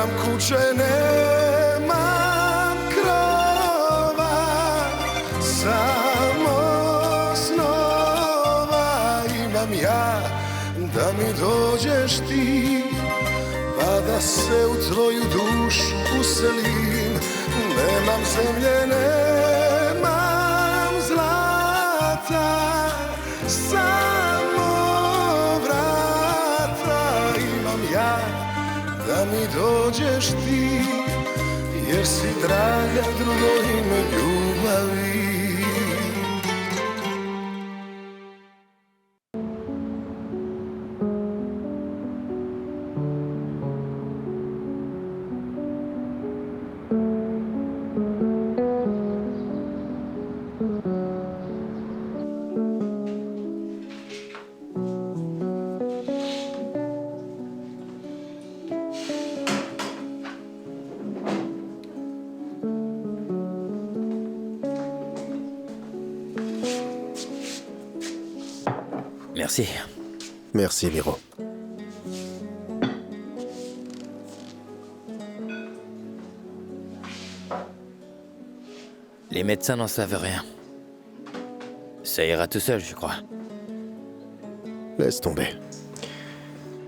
Nemam kuće, nemam krova, samo snova imam ja, da mi dođeš ti, pa da se u tvoju dušu uselim. Nemam zemlje, nemam zlata, samo vrata imam ja, da mi dođeš ti, jer si draga drugo ime ljubavi. Merci. Merci, Miro. Les médecins n'en savent rien. Ça ira tout seul, je crois. Laisse tomber.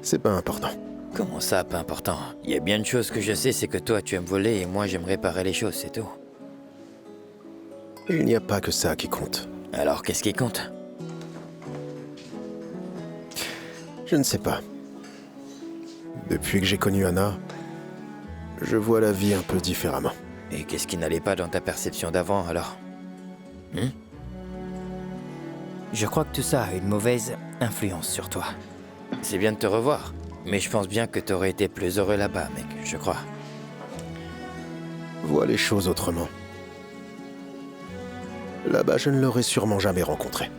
C'est pas important. Comment ça, pas important? Il y a bien une chose que je sais, c'est que toi, tu aimes voler et moi, j'aime réparer les choses, c'est tout. Il n'y a pas que ça qui compte. Alors, qu'est-ce qui compte? Je ne sais pas. Depuis que j'ai connu Anna, je vois la vie un peu différemment. Et qu'est-ce qui n'allait pas dans ta perception d'avant, alors? Je crois que tout ça a une mauvaise influence sur toi. C'est bien de te revoir, mais je pense bien que t'aurais été plus heureux là-bas, mec, je crois. Vois les choses autrement. Là-bas, je ne l'aurais sûrement jamais rencontré.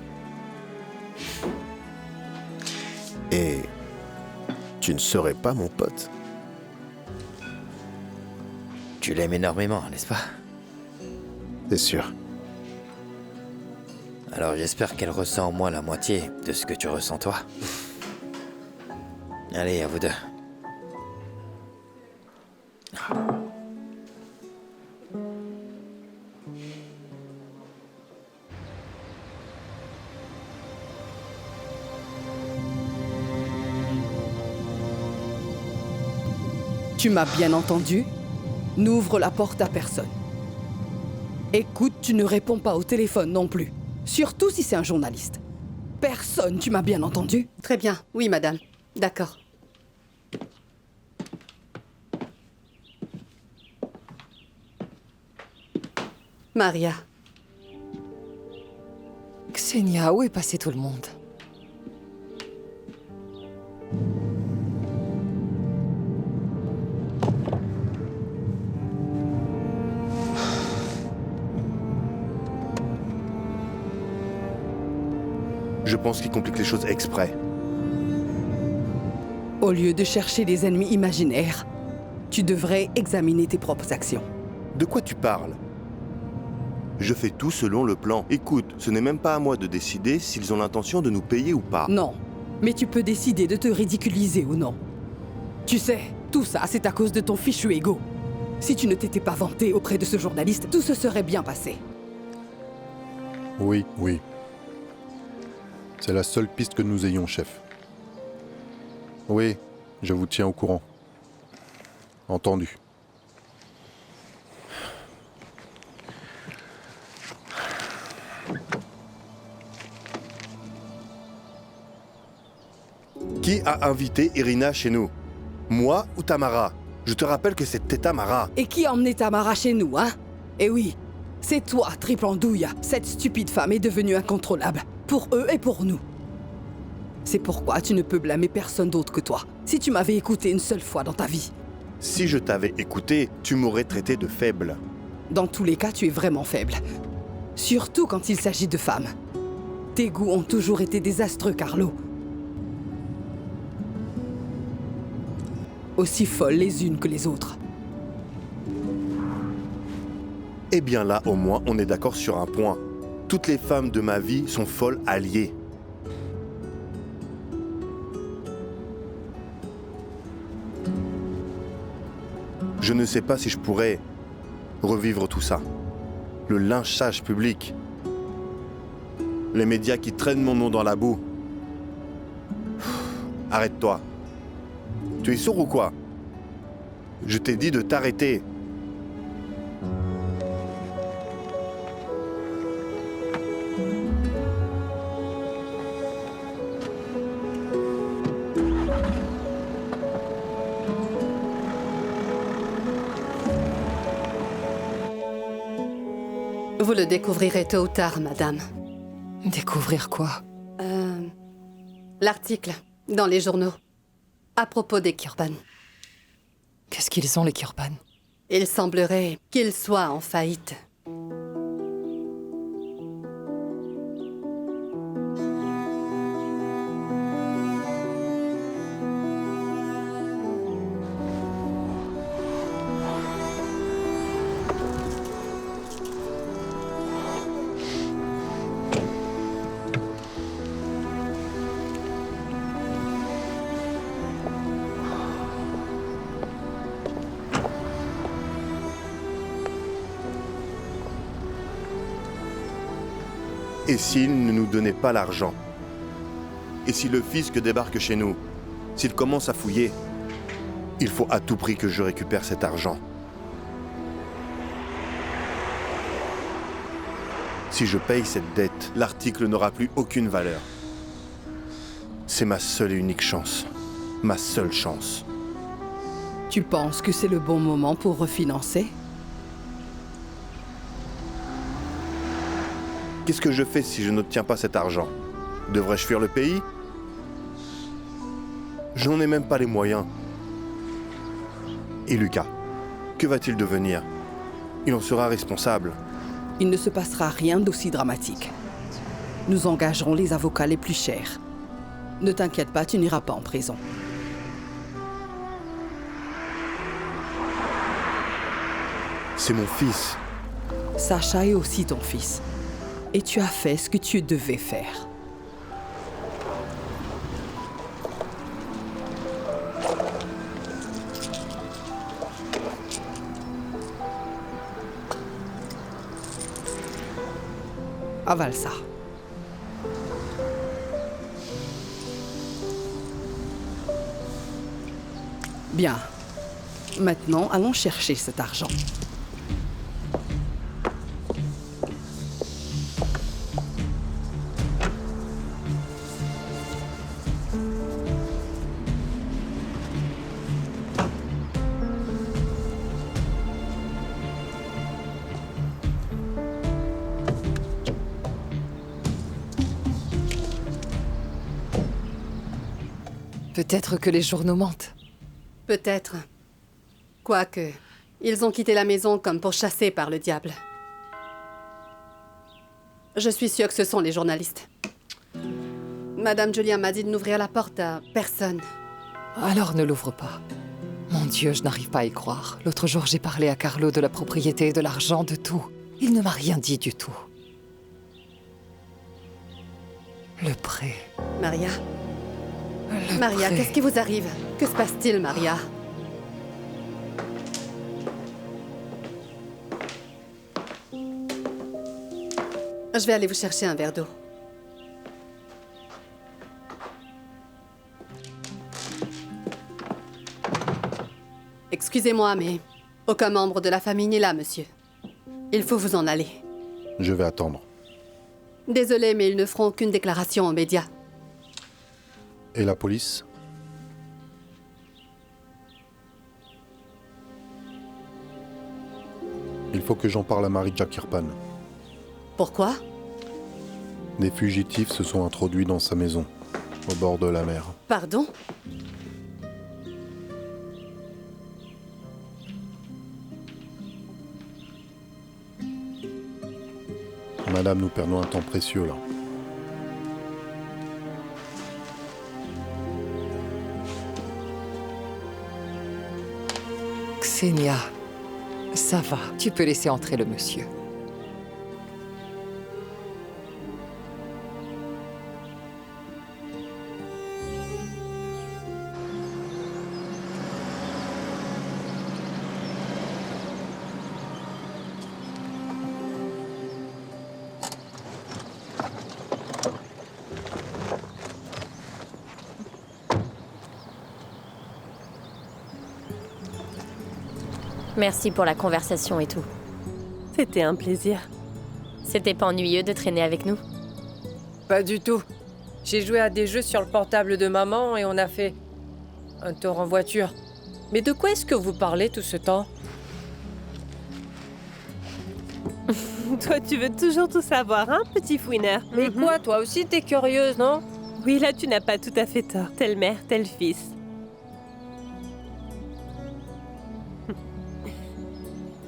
Et tu ne serais pas mon pote. Tu l'aimes énormément, n'est-ce pas? C'est sûr. Alors j'espère qu'elle ressent au moins la moitié de ce que tu ressens toi. Allez, à vous deux. Tu m'as bien entendu? N'ouvre la porte à personne. Écoute, tu ne réponds pas au téléphone non plus. Surtout si c'est un journaliste. Personne, tu m'as bien entendu? Très bien, oui madame. D'accord. Maria. Ksenia, où est passé tout le monde? Je pense qu'il complique les choses exprès. Au lieu de chercher des ennemis imaginaires, tu devrais examiner tes propres actions. De quoi tu parles? Je fais tout selon le plan. Écoute, ce n'est même pas à moi de décider s'ils ont l'intention de nous payer ou pas. Non, mais tu peux décider de te ridiculiser ou non. Tu sais, tout ça, c'est à cause de ton fichu ego. Si tu ne t'étais pas vanté auprès de ce journaliste, tout se serait bien passé. Oui. C'est la seule piste que nous ayons, chef. Oui, je vous tiens au courant. Entendu. Qui a invité Irina chez nous? Moi ou Tamara? Je te rappelle que c'est Tamara. Et qui a emmené Tamara chez nous, hein? Eh oui, c'est toi, triple andouille. Cette stupide femme est devenue incontrôlable. Pour eux et pour nous. C'est pourquoi tu ne peux blâmer personne d'autre que toi. Si tu m'avais écouté une seule fois dans ta vie. Si je t'avais écouté, tu m'aurais traité de faible. Dans tous les cas, tu es vraiment faible. Surtout quand il s'agit de femmes. Tes goûts ont toujours été désastreux, Carlo. Aussi folles les unes que les autres. Eh bien là, au moins, on est d'accord sur un point. Toutes les femmes de ma vie sont folles alliées. Je ne sais pas si je pourrais revivre tout ça. Le lynchage public. Les médias qui traînent mon nom dans la boue. Arrête-toi. Tu es sourd ou quoi? Je t'ai dit de t'arrêter. Vous le découvrirez tôt ou tard, madame. Découvrir quoi? L'article, dans les journaux, à propos des Kirban. Qu'est-ce qu'ils ont, les Kirban? Il semblerait qu'ils soient en faillite. Et s'il ne nous donnait pas l'argent? Et si le fisc débarque chez nous? S'il commence à fouiller? Il faut à tout prix que je récupère cet argent. Si je paye cette dette, l'article n'aura plus aucune valeur. C'est ma seule et unique chance. Ma seule chance. Tu penses que c'est le bon moment pour refinancer? Qu'est-ce que je fais si je n'obtiens pas cet argent? Devrais-je fuir le pays? Je n'en ai même pas les moyens. Et Lucas, que va-t-il devenir? Il en sera responsable. Il ne se passera rien d'aussi dramatique. Nous engagerons les avocats les plus chers. Ne t'inquiète pas, tu n'iras pas en prison. C'est mon fils. Sacha est aussi ton fils. Et tu as fait ce que tu devais faire. Avale ça. Bien. Maintenant, allons chercher cet argent. Peut-être que les journaux mentent. Peut-être. Quoique, ils ont quitté la maison comme pour chasser par le diable. Je suis sûre que ce sont les journalistes. Madame Julien m'a dit de n'ouvrir la porte à personne. Alors ne l'ouvre pas. Mon Dieu, je n'arrive pas à y croire. L'autre jour, j'ai parlé à Carlo de la propriété, de l'argent, de tout. Il ne m'a rien dit du tout. Le prêt. Maria? Le Maria, prêt. qu'est-ce qui vous arrive? Que se passe-t-il, Maria? Je vais aller vous chercher un verre d'eau. Excusez-moi, mais aucun membre de la famille n'est là, monsieur. Il faut vous en aller. Je vais attendre. Désolée, mais ils ne feront aucune déclaration aux médias. Et la police? Il faut que j'en parle à Marija Kirpan. Pourquoi? Des fugitifs se sont introduits dans sa maison, au bord de la mer. Pardon? Madame, nous perdons un temps précieux là. Ksenia, ça va. Tu peux laisser entrer le monsieur. Merci pour la conversation et tout. C'était un plaisir. C'était pas ennuyeux de traîner avec nous? Pas du tout. J'ai joué à des jeux sur le portable de maman et on a fait un tour en voiture. Mais de quoi est-ce que vous parlez tout ce temps? Toi, tu veux toujours tout savoir, hein, petit fouineur? Mais quoi, toi aussi t'es curieuse, non? Oui, là, tu n'as pas tout à fait tort. Telle mère, tel fils.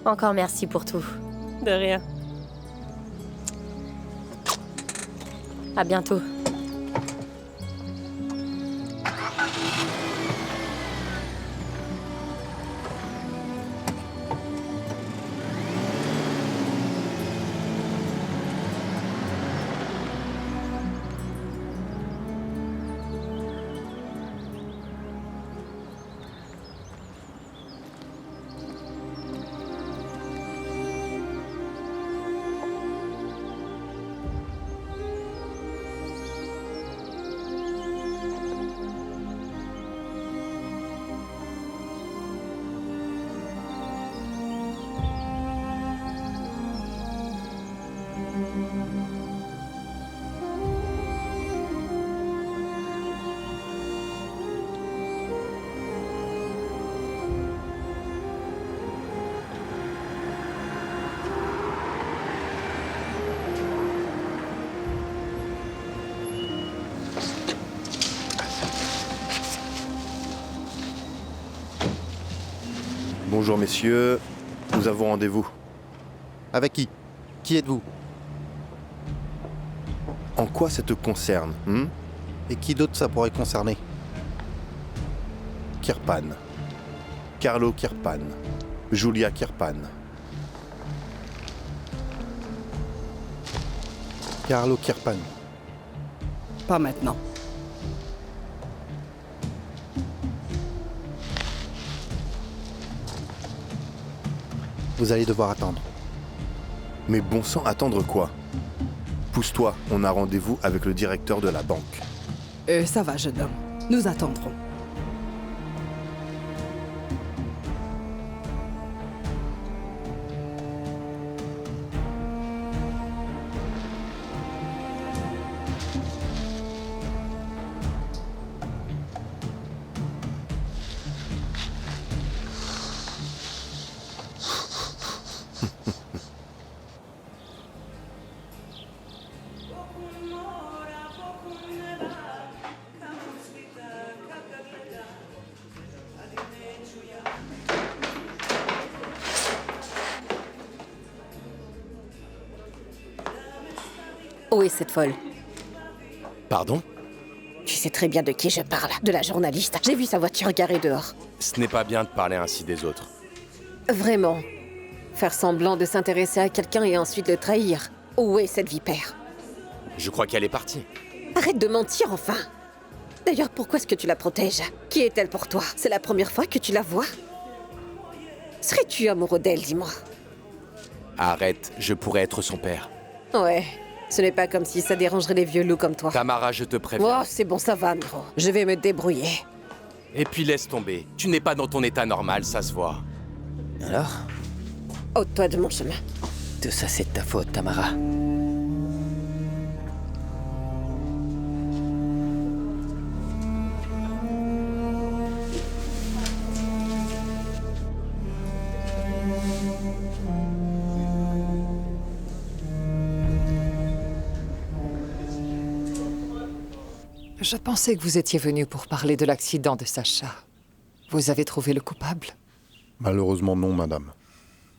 Encore merci pour tout. De rien. À bientôt. Bonjour messieurs, nous avons rendez-vous. Avec qui? Qui êtes-vous? En quoi ça te concerne, Et qui d'autre ça pourrait concerner? Kirpan. Carlo Kirpan. Julia Kirpan. Carlo Kirpan. Pas maintenant. Vous allez devoir attendre. Mais bon sang, attendre quoi? Pousse-toi, on a rendez-vous avec le directeur de la banque. Ça va, jeune homme. Nous attendrons. Où est cette folle? Pardon? Tu sais très bien de qui je parle, de la journaliste. J'ai vu sa voiture garée dehors. Ce n'est pas bien de parler ainsi des autres. Vraiment. Faire semblant de s'intéresser à quelqu'un et ensuite le trahir. Où est cette vipère? Je crois qu'elle est partie. Arrête de mentir, enfin. D'ailleurs, pourquoi est-ce que tu la protèges? Qui est-elle pour toi? C'est la première fois que tu la vois? Serais-tu amoureux d'elle, dis-moi? Arrête, je pourrais être son père. Ouais. Ce n'est pas comme si ça dérangerait les vieux loups comme toi. Tamara, je te préviens. Oh, c'est bon, ça va, Miro. Je vais me débrouiller. Et puis laisse tomber. Tu n'es pas dans ton état normal, ça se voit. Alors? Ôte-toi de mon chemin. Tout ça, c'est de ta faute, Tamara. Je pensais que vous étiez venu pour parler de l'accident de Sacha. Vous avez trouvé le coupable? Malheureusement non, madame.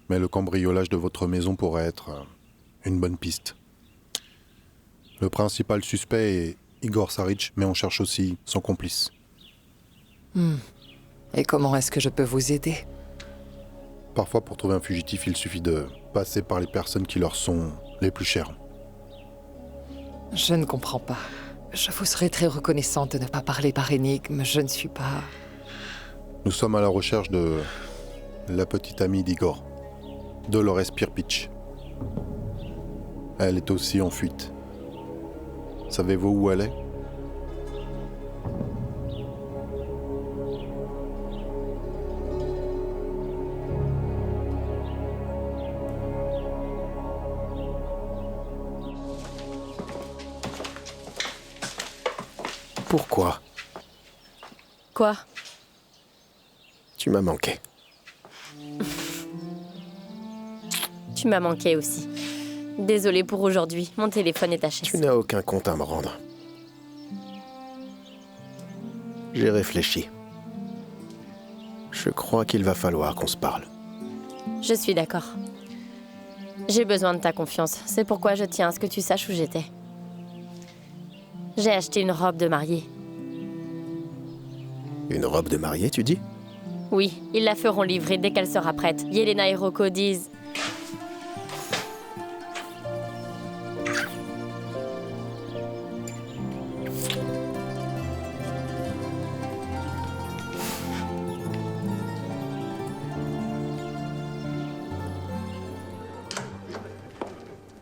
Mais le cambriolage de votre maison pourrait être une bonne piste. Le principal suspect est Igor Saric, mais on cherche aussi son complice. Et comment est-ce que je peux vous aider? Parfois, pour trouver un fugitif, il suffit de passer par les personnes qui leur sont les plus chères. Je ne comprends pas. Je vous serais très reconnaissante de ne pas parler par énigme. Je ne suis pas... Nous sommes à la recherche de la petite amie d'Igor, Dolores Pirpitch. Elle est aussi en fuite. Savez-vous où elle est? Pourquoi? Quoi? Tu m'as manqué. Tu m'as manqué aussi. Désolée pour aujourd'hui, mon téléphone est HS. Tu n'as aucun compte à me rendre. J'ai réfléchi. Je crois qu'il va falloir qu'on se parle. Je suis d'accord. J'ai besoin de ta confiance. C'est pourquoi je tiens à ce que tu saches où j'étais. J'ai acheté une robe de mariée. Une robe de mariée, tu dis? Oui, ils la feront livrer dès qu'elle sera prête. Yelena et Rocco disent...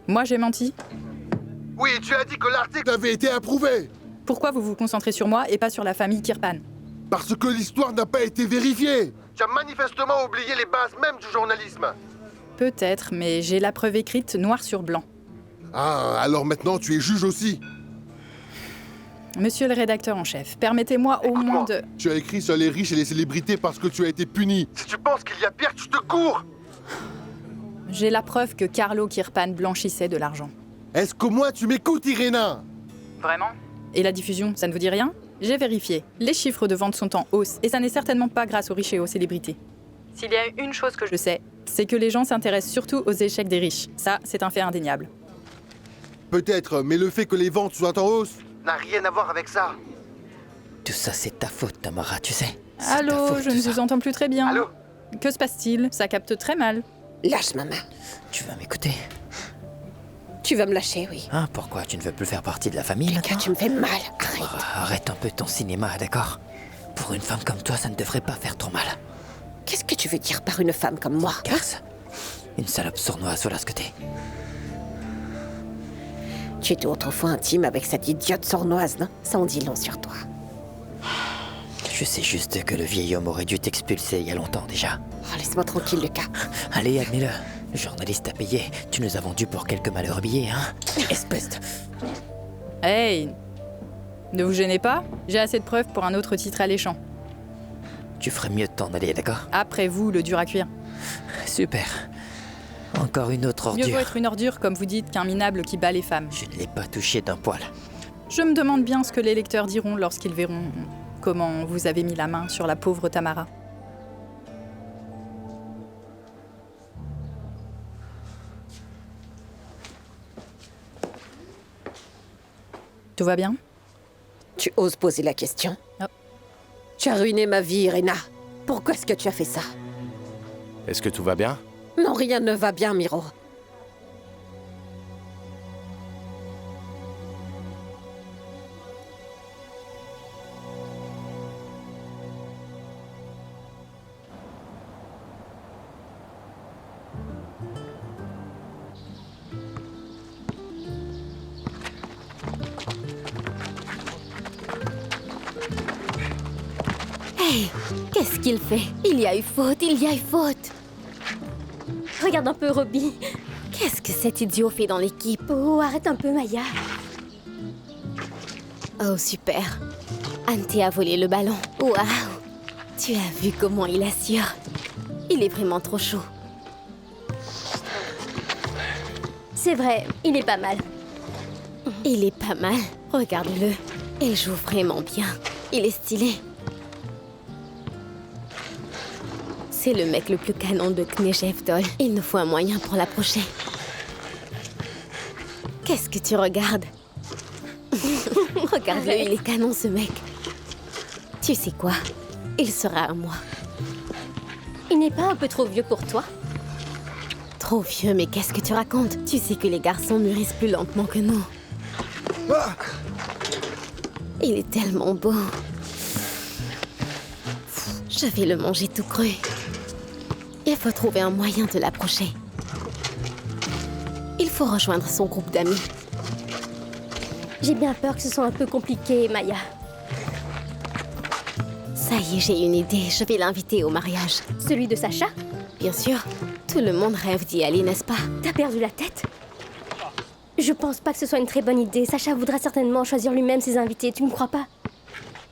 Moi, j'ai menti? Oui, tu as dit que l'article avait été approuvé. Pourquoi vous vous concentrez sur moi et pas sur la famille Kirpan? Parce que l'histoire n'a pas été vérifiée. Tu as manifestement oublié les bases même du journalisme. Peut-être, mais j'ai la preuve écrite noir sur blanc. Ah, alors maintenant tu es juge aussi. Monsieur le rédacteur en chef, permettez-moi au moins de... Tu as écrit sur les riches et les célébrités parce que tu as été puni. Si tu penses qu'il y a pire, tu te cours. J'ai la preuve que Carlo Kirpan blanchissait de l'argent. Est-ce qu'au moins tu m'écoutes, Irena? Vraiment? Et la diffusion, ça ne vous dit rien? J'ai vérifié. Les chiffres de vente sont en hausse, et ça n'est certainement pas grâce aux riches et aux célébrités. S'il y a une chose que je sais, c'est que les gens s'intéressent surtout aux échecs des riches. Ça, c'est un fait indéniable. Peut-être, mais le fait que les ventes soient en hausse n'a rien à voir avec ça. Tout ça, c'est ta faute, Tamara, tu sais. Allô, je ne vous entends plus très bien. Allô? Que se passe-t-il? Ça capte très mal. Lâche ma main. Tu vas m'écouter? Tu vas me lâcher, oui. Ah, pourquoi? Tu ne veux plus faire partie de la famille maintenant? Tu me fais mal. Arrête. Oh, arrête un peu ton cinéma, d'accord? Pour une femme comme toi, ça ne devrait pas faire trop mal. Qu'est-ce que tu veux dire par une femme comme moi? Garce, une salope sournoise, voilà ce que t'es. Tu étais autrefois intime avec cette idiote sournoise, non? Ça en dit long sur toi. Je sais juste que le vieil homme aurait dû t'expulser il y a longtemps déjà. Oh, laisse-moi tranquille, Lucas. Allez, admets-le. Le journaliste a payé. Tu nous as vendu pour quelques malheureux billets, hein? Espèce de... Hey! Ne vous gênez pas, j'ai assez de preuves pour un autre titre alléchant. Tu ferais mieux de t'en aller, d'accord? Après vous, le dur à cuire. Super. Encore une autre ordure. Mieux vaut être une ordure, comme vous dites, qu'un minable qui bat les femmes. Je ne l'ai pas touché d'un poil. Je me demande bien ce que les lecteurs diront lorsqu'ils verront comment vous avez mis la main sur la pauvre Tamara. Tout va bien? Tu oses poser la question? Oh. Tu as ruiné ma vie, Irena. Pourquoi est-ce que tu as fait ça? Est-ce que tout va bien? Non, rien ne va bien, Miro. Hey, qu'est-ce qu'il fait? Il y a eu faute, il y a eu faute. Regarde un peu, Robbie. Qu'est-ce que cet idiot fait dans l'équipe? Oh, arrête un peu, Maya. Oh, super. Ante a volé le ballon. Waouh. Tu as vu comment il assure? Il est vraiment trop chaud. C'est vrai, il est pas mal. Il est pas mal. Regarde-le. Il joue vraiment bien. Il est stylé. C'est le mec le plus canon de Knesheftol. Il nous faut un moyen pour l'approcher. Qu'est-ce que tu regardes? Regarde-le, il est canon ce mec. Tu sais quoi? Il sera à moi. Il n'est pas un peu trop vieux pour toi? Trop vieux, mais qu'est-ce que tu racontes? Tu sais que les garçons mûrissent plus lentement que nous. Il est tellement beau. Je vais le manger tout cru. Il faut trouver un moyen de l'approcher. Il faut rejoindre son groupe d'amis. J'ai bien peur que ce soit un peu compliqué, Maya. Ça y est, j'ai une idée. Je vais l'inviter au mariage. Celui de Sacha? Bien sûr. Tout le monde rêve d'y aller, n'est-ce pas? T'as perdu la tête? Je pense pas que ce soit une très bonne idée. Sacha voudra certainement choisir lui-même ses invités, tu ne crois pas?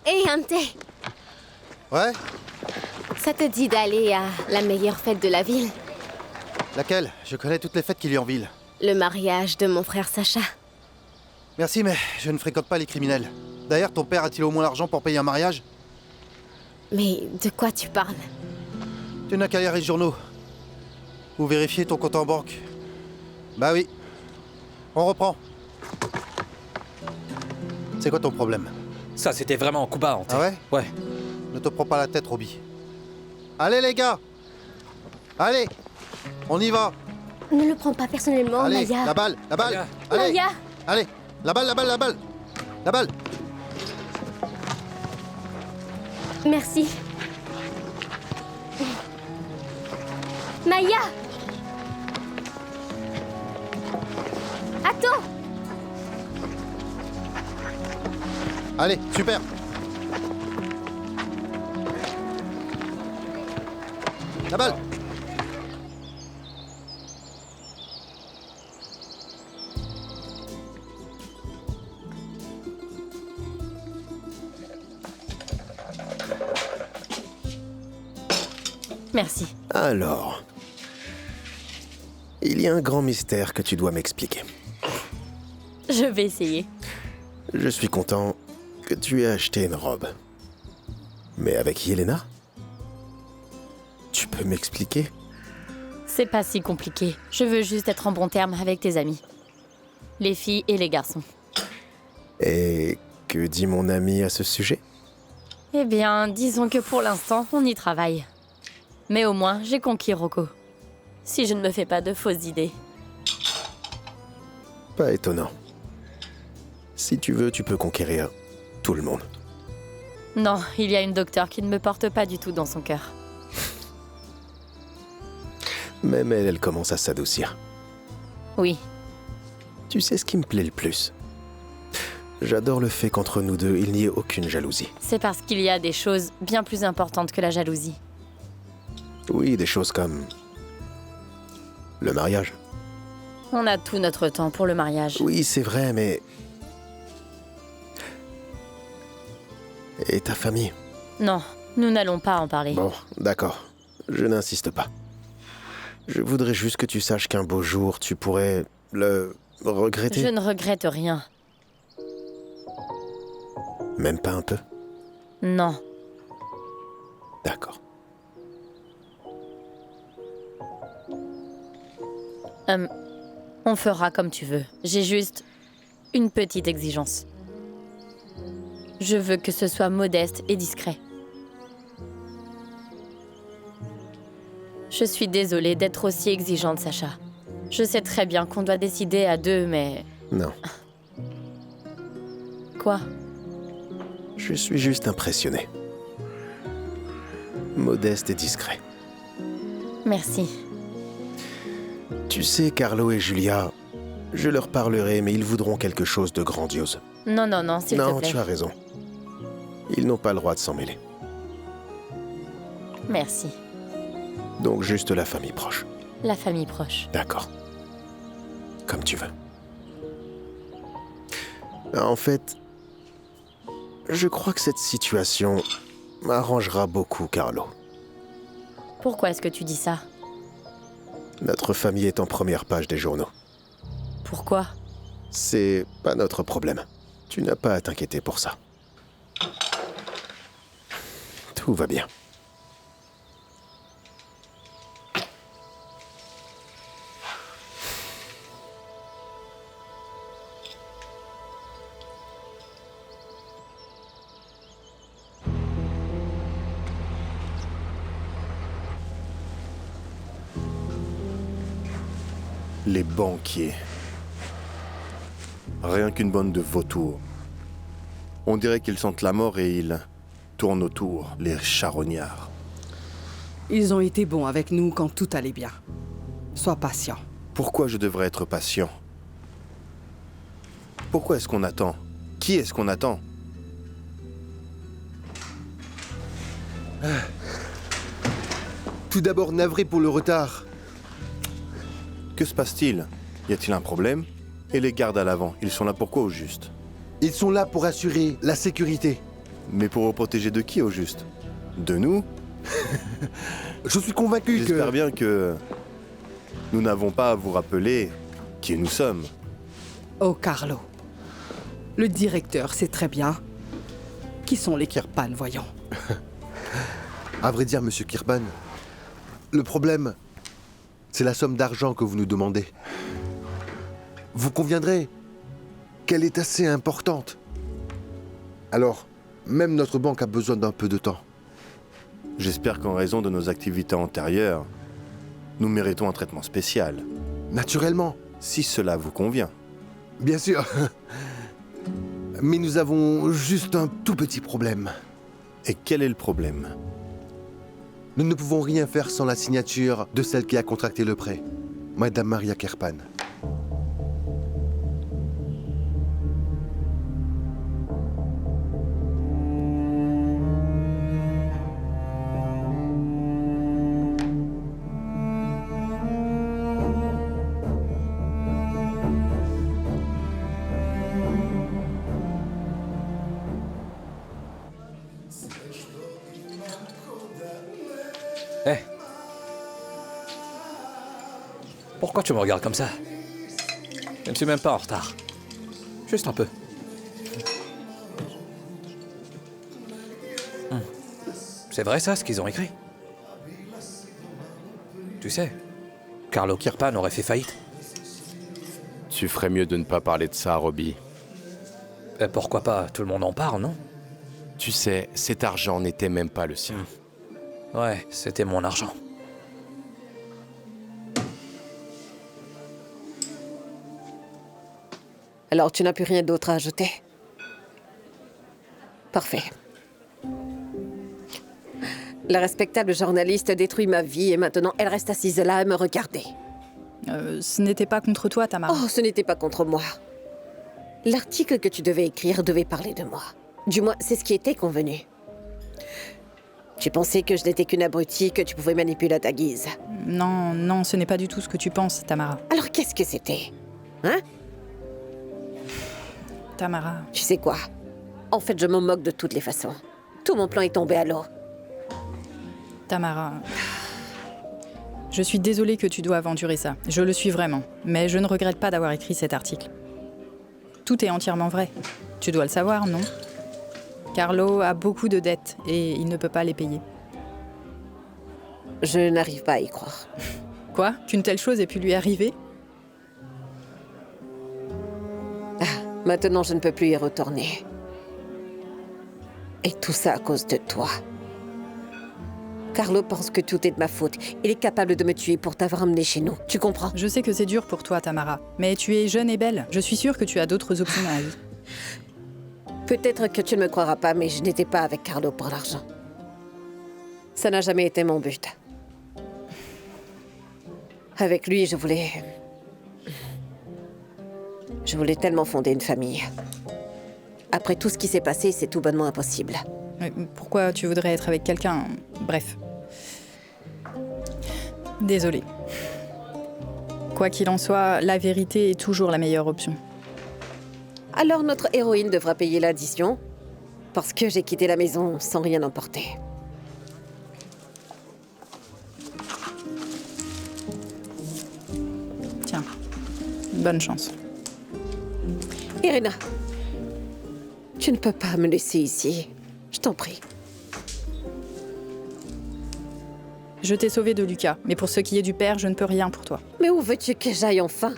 Et un thé. Ouais? Ça te dit d'aller à la meilleure fête de la ville? Laquelle? Je connais toutes les fêtes qu'il y a en ville. Le mariage de mon frère Sacha. Merci, mais je ne fréquente pas les criminels. D'ailleurs, ton père a-t-il au moins l'argent pour payer un mariage? Mais de quoi tu parles? Tu n'as qu'à lire les journaux. Ou vérifier ton compte en banque. Bah oui. On reprend. C'est quoi ton problème? Ça, c'était vraiment un coup bas, Hanté. Ah ouais? Ouais. Ne te prends pas la tête, Robbie. Allez, les gars! Allez! On y va! Ne le prends pas personnellement, Allez, Maya. la balle! Maya. Allez! Maya. Allez! La balle! Merci. Maya! Attends! Allez, super! La balle! Merci. Alors... Il y a un grand mystère que tu dois m'expliquer. Je vais essayer. Je suis content que tu aies acheté une robe. Mais avec Yelena? Tu peux m'expliquer? C'est pas si compliqué. Je veux juste être en bon terme avec tes amis. Les filles et les garçons. Et que dit mon ami à ce sujet? Eh bien, disons que pour l'instant, on y travaille. Mais au moins, j'ai conquis Rocco. Si je ne me fais pas de fausses idées. Pas étonnant. Si tu veux, tu peux conquérir tout le monde. Non, il y a une docteure qui ne me porte pas du tout dans son cœur. Même elle commence à s'adoucir. Oui. Tu sais ce qui me plaît le plus? J'adore le fait qu'entre nous deux, il n'y ait aucune jalousie. C'est parce qu'il y a des choses bien plus importantes que la jalousie. Oui, des choses comme... le mariage. On a tout notre temps pour le mariage. Oui, c'est vrai, mais... Et ta famille? Non, nous n'allons pas en parler. Bon, d'accord. Je n'insiste pas. Je voudrais juste que tu saches qu'un beau jour, tu pourrais le regretter. Je ne regrette rien. Même pas un peu? Non. D'accord. On fera comme tu veux. J'ai juste une petite exigence. Je veux que ce soit modeste et discret. Je suis désolée d'être aussi exigeante, Sacha. Je sais très bien qu'on doit décider à deux, mais... Non. Quoi? Je suis juste impressionné. Modeste et discret. Merci. Tu sais, Carlo et Julia, je leur parlerai, mais ils voudront quelque chose de grandiose. Non, non, non, s'il te plaît. Non, tu as raison. Ils n'ont pas le droit de s'en mêler. Merci. Donc juste la famille proche. La famille proche. D'accord. Comme tu veux. En fait, je crois que cette situation m'arrangera beaucoup, Carlo. Pourquoi est-ce que tu dis ça? Notre famille est en première page des journaux. Pourquoi? C'est pas notre problème. Tu n'as pas à t'inquiéter pour ça. Tout va bien. Les banquiers. Rien qu'une bande de vautours. On dirait qu'ils sentent la mort et ils tournent autour, les charognards. Ils ont été bons avec nous quand tout allait bien. Sois patient. Pourquoi je devrais être patient? Pourquoi est-ce qu'on attend? Qui est-ce qu'on attend? Tout d'abord, navré pour le retard. Que se passe-t-il? Y a-t-il un problème? Et les gardes à l'avant, ils sont là pourquoi au juste? Ils sont là pour assurer la sécurité. Mais pour vous protéger de qui, au juste? De nous? Je suis convaincu que... J'espère bien que nous n'avons pas à vous rappeler qui nous sommes. Oh, Carlo. Le directeur sait très bien qui sont les Kirpan, voyons. À vrai dire, monsieur Kirpan, le problème, c'est la somme d'argent que vous nous demandez. Vous conviendrez qu'elle est assez importante. Alors, même notre banque a besoin d'un peu de temps. J'espère qu'en raison de nos activités antérieures, nous méritons un traitement spécial. Naturellement. Si cela vous convient. Bien sûr. Mais nous avons juste un tout petit problème. Et quel est le problème? Nous ne pouvons rien faire sans la signature de celle qui a contracté le prêt, Madame Maria Kirpan. Hé. Pourquoi tu me regardes comme ça? Je ne suis même pas en retard. Juste un peu. C'est vrai ça, ce qu'ils ont écrit? Tu sais, Carlo Kirpan aurait fait faillite. Tu ferais mieux de ne pas parler de ça, Robbie. Et pourquoi pas? Tout le monde en parle, non? Tu sais, cet argent n'était même pas le sien. Ouais, c'était mon argent. Alors tu n'as plus rien d'autre à ajouter? Parfait. La respectable journaliste détruit ma vie et maintenant elle reste assise là à me regarder. Ce n'était pas contre toi, Tamara. Oh, ce n'était pas contre moi. L'article que tu devais écrire devait parler de moi. Du moins, c'est ce qui était convenu. Tu pensais que je n'étais qu'une abrutie que tu pouvais manipuler à ta guise. Non, non, ce n'est pas du tout ce que tu penses, Tamara. Alors qu'est-ce que c'était? Hein? Tamara... Tu sais quoi? En fait, je me moque de toutes les façons. Tout mon plan est tombé à l'eau. Tamara... Je suis désolée que tu dois aventurer ça. Je le suis vraiment. Mais je ne regrette pas d'avoir écrit cet article. Tout est entièrement vrai. Tu dois le savoir, non? Carlo a beaucoup de dettes et il ne peut pas les payer. Je n'arrive pas à y croire. Quoi? Qu'une telle chose ait pu lui arriver? Maintenant, je ne peux plus y retourner. Et tout ça à cause de toi. Carlo pense que tout est de ma faute. Il est capable de me tuer pour t'avoir emmené chez nous. Tu comprends? Je sais que c'est dur pour toi, Tamara. Mais tu es jeune et belle. Je suis sûre que tu as d'autres options dans la vie. Peut-être que tu ne me croiras pas, mais je n'étais pas avec Carlo pour l'argent. Ça n'a jamais été mon but. Avec lui, je voulais tellement fonder une famille. Après tout ce qui s'est passé, c'est tout bonnement impossible. Mais pourquoi tu voudrais être avec quelqu'un? Bref. Désolée. Quoi qu'il en soit, la vérité est toujours la meilleure option. Alors notre héroïne devra payer l'addition, parce que j'ai quitté la maison sans rien emporter. Tiens, bonne chance. Irina, tu ne peux pas me laisser ici. Je t'en prie. Je t'ai sauvé de Lucas, mais pour ce qui est du père, je ne peux rien pour toi. Mais où veux-tu que j'aille enfin?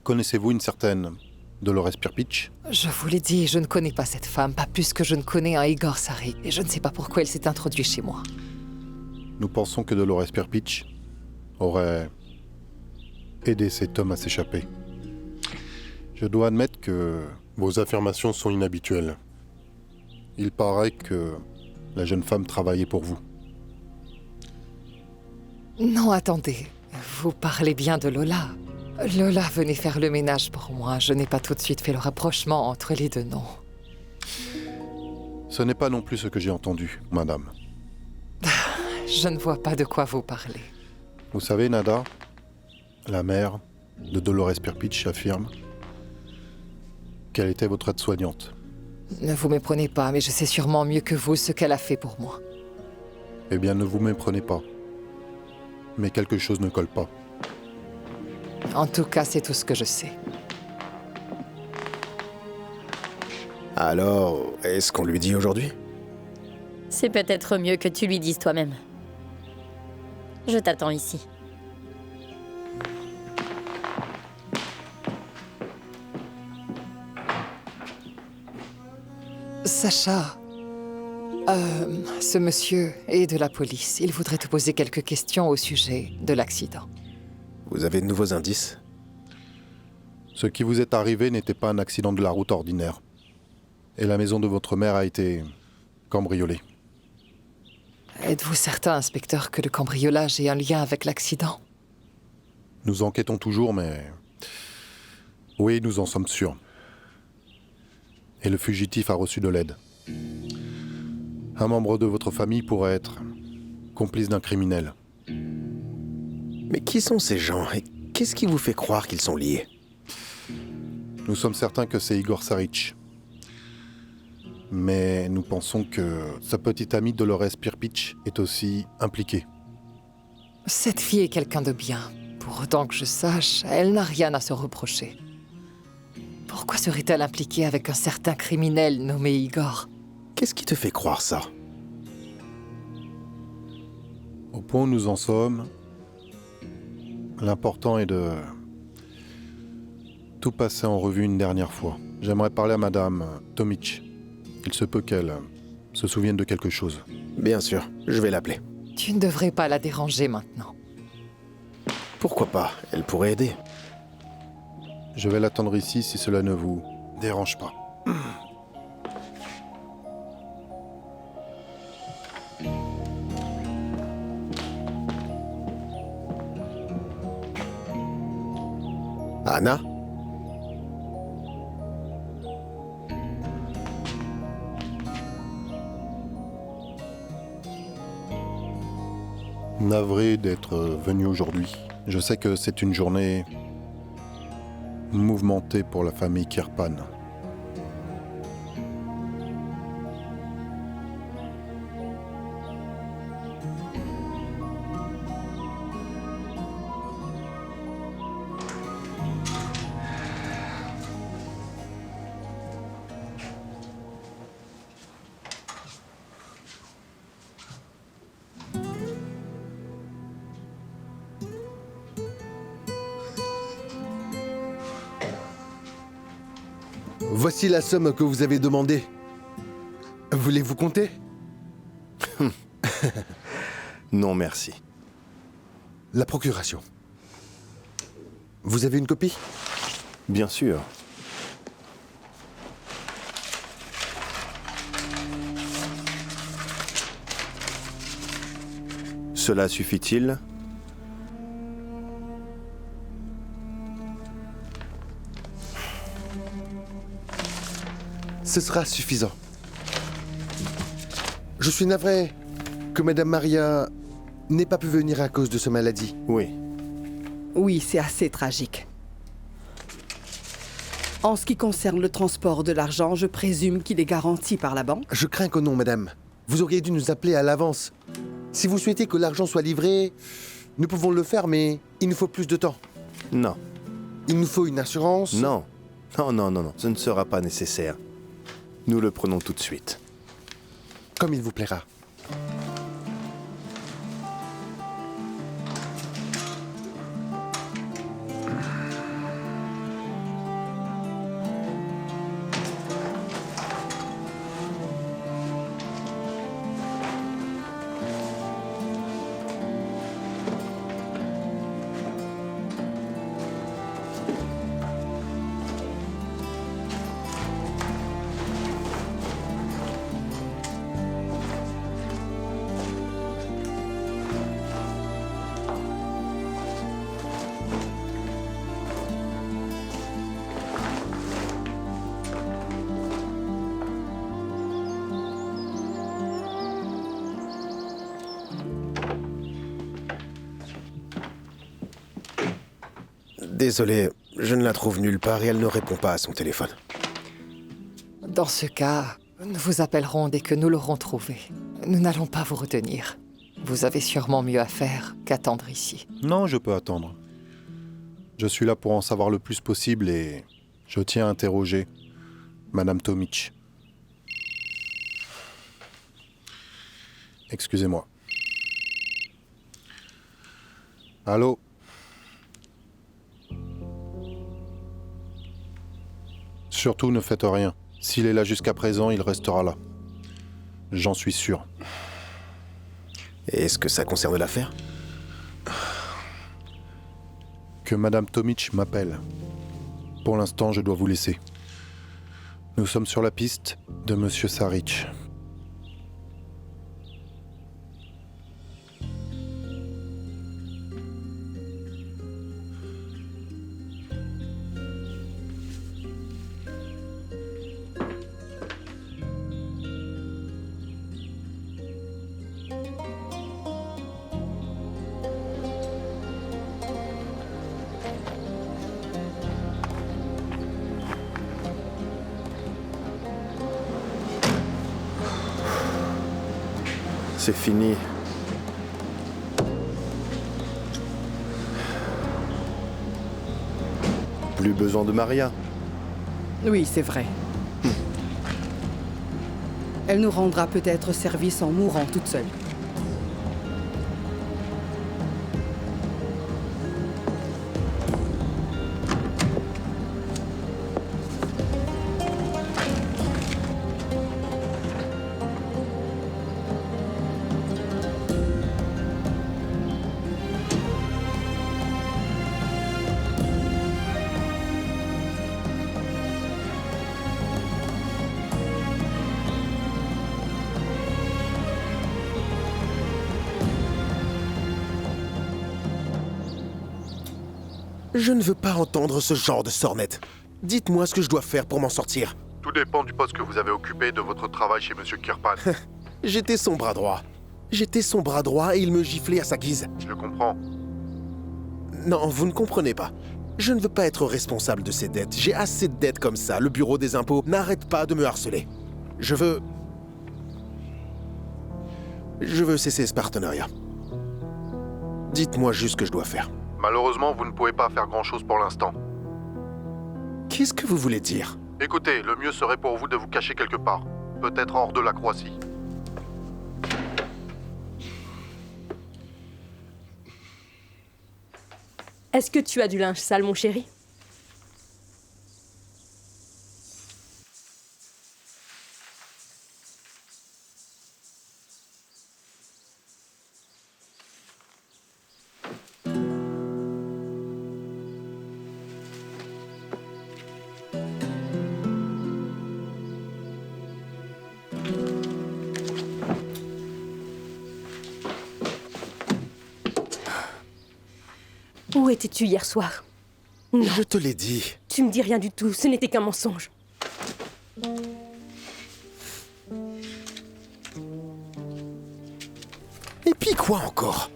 Connaissez-vous une certaine Dolores Pirpitch? Je vous l'ai dit, je ne connais pas cette femme, pas plus que je ne connais un Igor Sari. Et je ne sais pas pourquoi elle s'est introduite chez moi. Nous pensons que Dolores Pirpitch aurait aidé cet homme à s'échapper. Je dois admettre que vos affirmations sont inhabituelles. Il paraît que la jeune femme travaillait pour vous. Non, attendez. Vous parlez bien de Lola. Lola venait faire le ménage pour moi. Je n'ai pas tout de suite fait le rapprochement entre les deux noms. Ce n'est pas non plus ce que j'ai entendu, madame. Je ne vois pas de quoi vous parlez. Vous savez, Nada, La mère de Dolores Pirpitch affirme qu'elle était votre aide-soignante. Ne vous méprenez pas, mais je sais sûrement mieux que vous ce qu'elle a fait pour moi. Eh bien, ne vous méprenez pas. Mais quelque chose ne colle pas. En tout cas, c'est tout ce que je sais. Alors, est-ce qu'on lui dit aujourd'hui? C'est peut-être mieux que tu lui dises toi-même. Je t'attends ici. Sacha, ce monsieur est de la police. Il voudrait te poser quelques questions au sujet de l'accident. Vous avez de nouveaux indices? Ce qui vous est arrivé n'était pas un accident de la route ordinaire. Et la maison de votre mère a été cambriolée. Êtes-vous certain, inspecteur, que le cambriolage ait un lien avec l'accident? Nous enquêtons toujours, mais... Oui, nous en sommes sûrs. Et le fugitif a reçu de l'aide. Un membre de votre famille pourrait être complice d'un criminel. Mais qui sont ces gens et qu'est-ce qui vous fait croire qu'ils sont liés? Nous sommes certains que c'est Igor Sarich. Mais nous pensons que sa petite amie Dolores Pirpitch est aussi impliquée. Cette fille est quelqu'un de bien. Pour autant que je sache, elle n'a rien à se reprocher. Pourquoi serait-elle impliquée avec un certain criminel nommé Igor? Qu'est-ce qui te fait croire ça? Au point où nous en sommes, l'important est de tout passer en revue une dernière fois. J'aimerais parler à Madame Tomic. Il se peut qu'elle se souvienne de quelque chose. Bien sûr, je vais l'appeler. Tu ne devrais pas la déranger maintenant. Pourquoi pas? Elle pourrait aider. Je vais l'attendre ici si cela ne vous dérange pas. Anna? Navré d'être venu aujourd'hui. Je sais que c'est une journée mouvementée pour la famille Kirpan. Voici la somme que vous avez demandée. Voulez-vous compter? Non, merci. La procuration. Vous avez une copie? Bien sûr. Cela suffit-il? Ce sera suffisant. Je suis navré que Madame Maria n'ait pas pu venir à cause de sa maladie. Oui. Oui, c'est assez tragique. En ce qui concerne le transport de l'argent, je présume qu'il est garanti par la banque? Je crains que non, madame. Vous auriez dû nous appeler à l'avance. Si vous souhaitez que l'argent soit livré, nous pouvons le faire, mais il nous faut plus de temps. Non. Il nous faut une assurance? Non. Non, ce ne sera pas nécessaire. Nous le prenons tout de suite. Comme il vous plaira. Désolé, je ne la trouve nulle part et elle ne répond pas à son téléphone. Dans ce cas, nous vous appellerons dès que nous l'aurons trouvée. Nous n'allons pas vous retenir. Vous avez sûrement mieux à faire qu'attendre ici. Non, je peux attendre. Je suis là pour en savoir le plus possible et je tiens à interroger Madame Tomic. Excusez-moi. Allô? Surtout ne faites rien. S'il est là jusqu'à présent, il restera là. J'en suis sûr. Et est-ce que ça concerne l'affaire? Que Madame Tomic m'appelle. Pour l'instant, je dois vous laisser. Nous sommes sur la piste de Monsieur Sarich. C'est fini. Plus besoin de Maria. Oui, c'est vrai. Elle nous rendra peut-être service en mourant toute seule. Je ne veux pas entendre ce genre de sornette. Dites-moi ce que je dois faire pour m'en sortir. Tout dépend du poste que vous avez occupé et de votre travail chez Monsieur Kirpan. J'étais son bras droit. J'étais son bras droit et il me giflait à sa guise. Je comprends. Non, vous ne comprenez pas. Je ne veux pas être responsable de ces dettes. J'ai assez de dettes comme ça. Le bureau des impôts n'arrête pas de me harceler. Je veux cesser ce partenariat. Dites-moi juste ce que je dois faire. Malheureusement, vous ne pouvez pas faire grand-chose pour l'instant. Qu'est-ce que vous voulez dire? Écoutez, le mieux serait pour vous de vous cacher quelque part. Peut-être hors de la Croatie. Est-ce que tu as du linge sale, mon chéri? Où étais-tu hier soir? Non. Je te l'ai dit. Tu me dis rien du tout, ce n'était qu'un mensonge. Et puis quoi encore?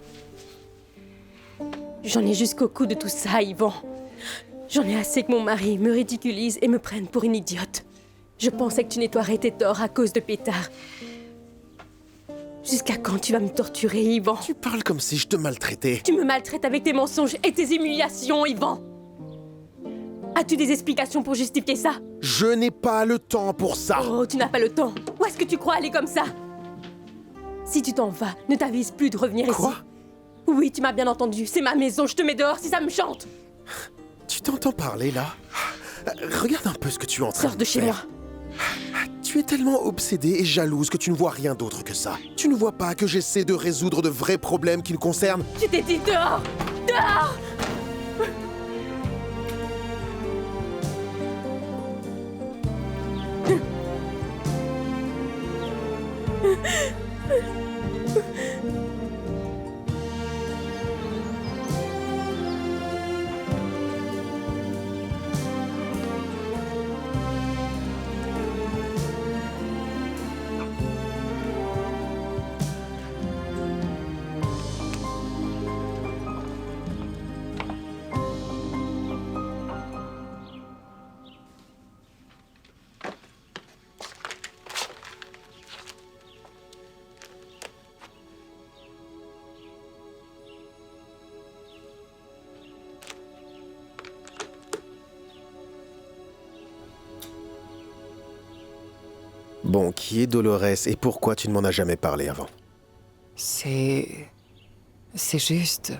J'en ai jusqu'au cou de tout ça, Yvan. J'en ai assez que mon mari me ridiculise et me prenne pour une idiote. Je pensais que tu nettoierais tes torts à cause de pétards. Jusqu'à quand tu vas me torturer, Yvan? Tu parles comme si je te maltraitais. Tu me maltraites avec tes mensonges et tes humiliations, Yvan. As-tu des explications pour justifier ça? Je n'ai pas le temps pour ça. Oh, tu n'as pas le temps. Où est-ce que tu crois aller comme ça? Si tu t'en vas, ne t'avise plus de revenir ici. Quoi? Oui, tu m'as bien entendu. C'est ma maison, je te mets dehors si ça me chante. Tu t'entends parler, là? Regarde un peu ce que tu es en train Sors de chez faire. moi. Tu es tellement obsédée et jalouse que tu ne vois rien d'autre que ça. Tu ne vois pas que j'essaie de résoudre de vrais problèmes qui nous concernent? Je t'ai dit dehors! Dehors! Bon, qui est Dolores et pourquoi tu ne m'en as jamais parlé avant? C'est juste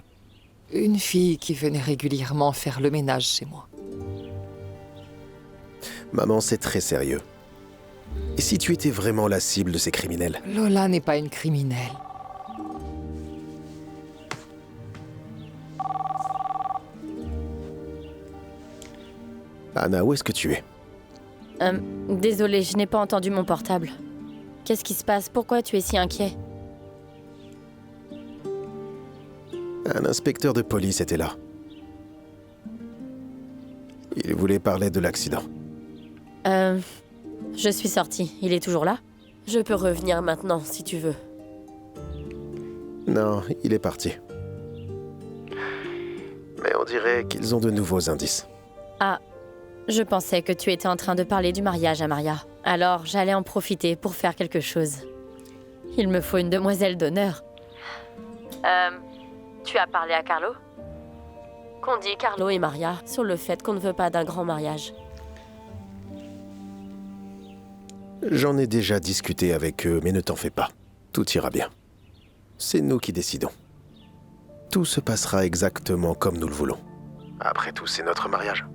une fille qui venait régulièrement faire le ménage chez moi. Maman, c'est très sérieux. Et si tu étais vraiment la cible de ces criminels? Lola n'est pas une criminelle. Anna, où est-ce que tu es? Désolée, je n'ai pas entendu mon portable. Qu'est-ce qui se passe? Pourquoi tu es si inquiet? Un inspecteur de police était là. Il voulait parler de l'accident. Je suis sortie. Il est toujours là? Je peux revenir maintenant, si tu veux. Non, il est parti. Mais on dirait qu'ils ont de nouveaux indices. Ah, je pensais que tu étais en train de parler du mariage à Maria. Alors, j'allais en profiter pour faire quelque chose. Il me faut une demoiselle d'honneur. Tu as parlé à Carlo? Qu'ont dit Carlo et Maria sur le fait qu'on ne veut pas d'un grand mariage? J'en ai déjà discuté avec eux, mais ne t'en fais pas. Tout ira bien. C'est nous qui décidons. Tout se passera exactement comme nous le voulons. Après tout, c'est notre mariage.